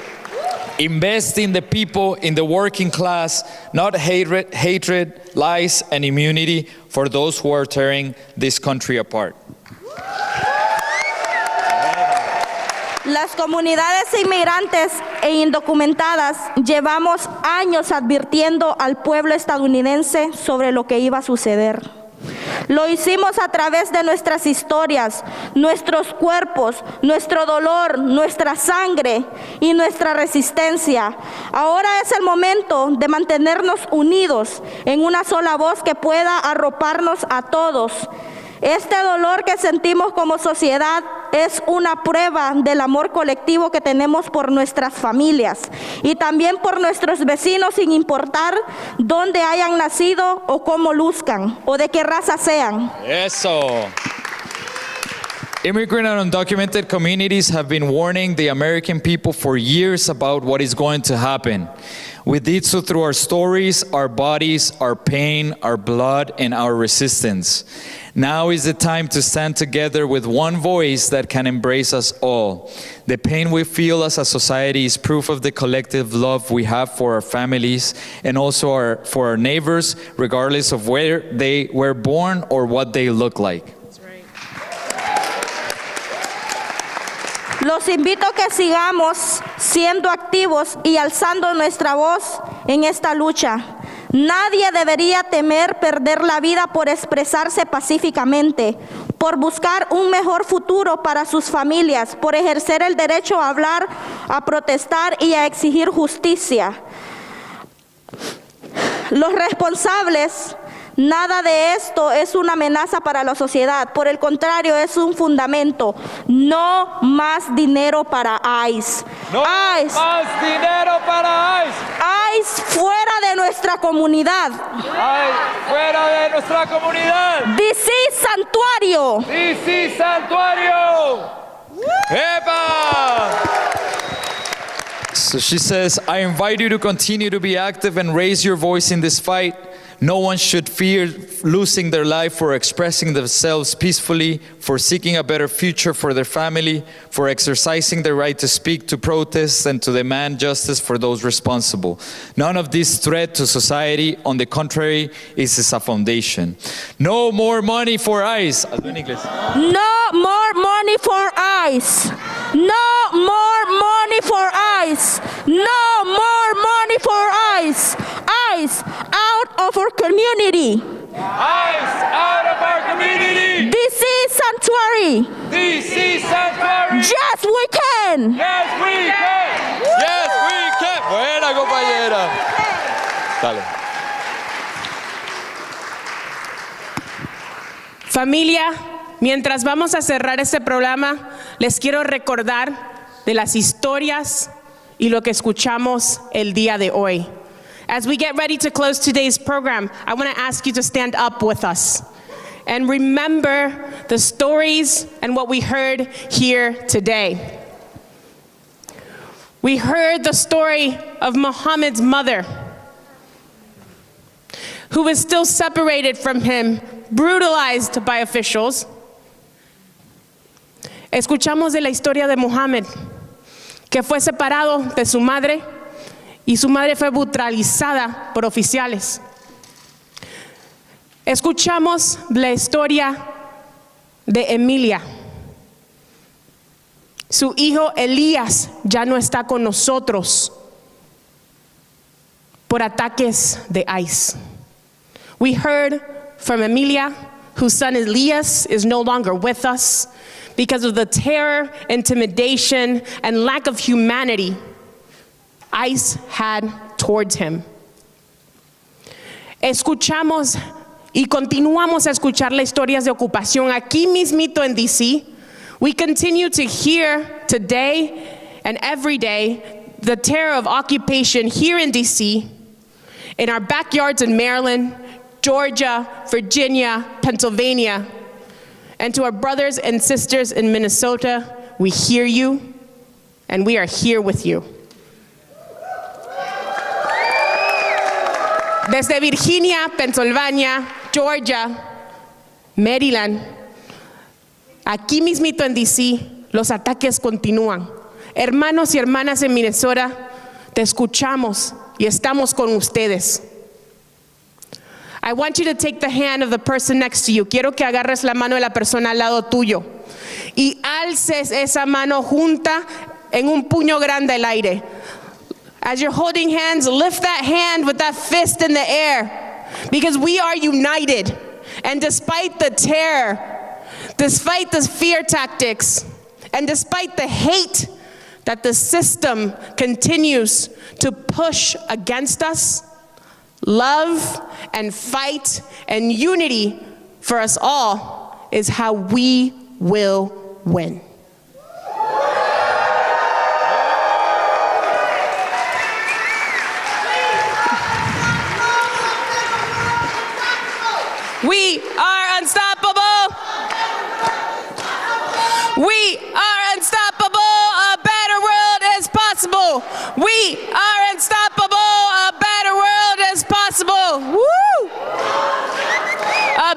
Invest in the people, in the working class, not hatred, lies, and immunity for those who are tearing this country apart. Las comunidades inmigrantes e indocumentadas llevamos años advirtiendo al pueblo estadounidense sobre lo que iba a suceder. Lo hicimos a través de nuestras historias, nuestros cuerpos, nuestro dolor, nuestra sangre y nuestra resistencia. Ahora es el momento de mantenernos unidos en una sola voz que pueda arroparnos a todos. Este dolor que sentimos como sociedad es una prueba del amor colectivo que tenemos por nuestras familias y también por nuestros vecinos, sin importar dónde hayan nacido o cómo luzcan o de qué raza sean. Eso. Immigrant and undocumented communities have been warning the American people for years about what is going to happen. We did so through our stories, our bodies, our pain, our blood, and our resistance. Now is the time to stand together with one voice that can embrace us all. The pain we feel as a society is proof of the collective love we have for our families and also for our neighbors, regardless of where they were born or what they look like. Los invito a que sigamos siendo activos y alzando nuestra voz en esta lucha. Nadie debería temer perder la vida por expresarse pacíficamente, por buscar un mejor futuro para sus familias, por ejercer el derecho a hablar, a protestar y a exigir justicia. Los responsables, nada de esto es una amenaza para la sociedad, por el contrario, es un fundamento. No más dinero para ICE. No ICE. Más dinero para ICE. ICE fuera de nuestra comunidad. ICE fuera de nuestra comunidad. DC santuario. DC santuario. ¡Epa! So she says, I invite you to continue to be active and raise your voice in this fight. No one should fear losing their life for expressing themselves peacefully, for seeking a better future for their family, for exercising their right to speak, to protest, and to demand justice for those responsible. None of this threat to society. On the contrary, is a foundation. No more money for ICE. No more money for ICE. No more money for ICE. No more money for ICE. ICE out community. ICE out of our community. DC Sanctuary. DC Sanctuary. Yes, we can. Yes, we can. Yes, we can. Buena, compañera. Dale. Familia, mientras vamos a cerrar este programa, les quiero recordar de las historias y lo que escuchamos el día de hoy. As we get ready to close today's program, I want to ask you to stand up with us and remember the stories and what we heard here today. We heard the story of Muhammad's mother, who was still separated from him, brutalized by officials. Escuchamos de la historia de Muhammad, que fue separado de su madre y su madre fue brutalizada por oficiales. Escuchamos la historia de Emilia. Su hijo Elías ya no está con nosotros por ataques de ICE. We heard from Emilia, whose son Elias is no longer with us because of the terror, intimidation, and lack of humanity ICE had towards him. Escuchamos y continuamos a escuchar las historias de ocupación aquí mismito en DC. We continue to hear today and every day the terror of occupation here in DC, in our backyards in Maryland, Georgia, Virginia, Pennsylvania, and to our brothers and sisters in Minnesota, we hear you and we are here with you. Desde Virginia, Pennsylvania, Georgia, Maryland, aquí mismito en DC, los ataques continúan. Hermanos y hermanas en Minnesota, te escuchamos y estamos con ustedes. I want you to take the hand of the person next to you. Quiero que agarres la mano de la persona al lado tuyo y alces esa mano junta en un puño grande al aire. As you're holding hands, lift that hand with that fist in the air, because we are united. And despite the terror, despite the fear tactics, and despite the hate that the system continues to push against us, love and fight and unity for us all is how we will win. We are unstoppable. We are